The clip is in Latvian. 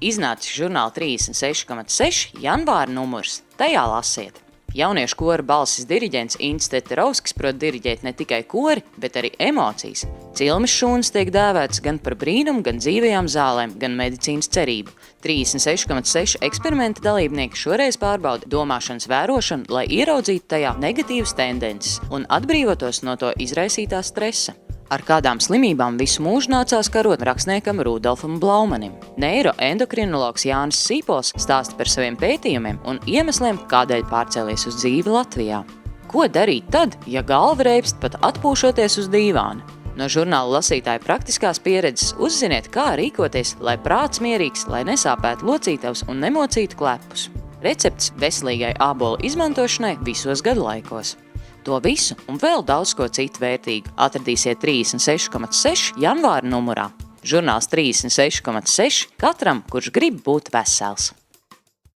Iznācis žurnāla 36,6 janvāra numurs. Tajā lasiet. Jauniešu kora balsis diriģents Ints Teterovskis prot diriģēt ne tikai kori, bet arī emocijas. Cilmes šūnas tiek dēvētas gan par brīnumu, gan dzīvajām zālēm, gan medicīnas cerību. 36,6 eksperimenta dalībnieki šoreiz pārbauda domāšanas vērošanu, lai ieraudzītu tajā negatīvas tendences un atbrīvotos no to izraisītā stresa. Ar kādām slimībām visu mūžu nācās karot rakstniekam Rudolfam Blaumanim. Neiroendokrinologs Jānis Sīpols stāsta par saviem pētījumiem un iemesliem, kādēļ pārcēlies uz dzīvi Latvijā. Ko darīt tad, ja galva reibst pat atpūšoties uz dīvāna? No žurnāla lasītāja praktiskās pieredzes uzziniet, kā rīkoties, lai prāts mierīgs, lai nesāpētu locītavs un nemocītu klepus. Recepts veselīgai ābolu izmantošanai visos gadlaikos. To visu un vēl daudz ko citu vērtīgu atradīsiet 36,6 janvāra numurā. Žurnāls 36,6 katram, kurš grib būt vesels.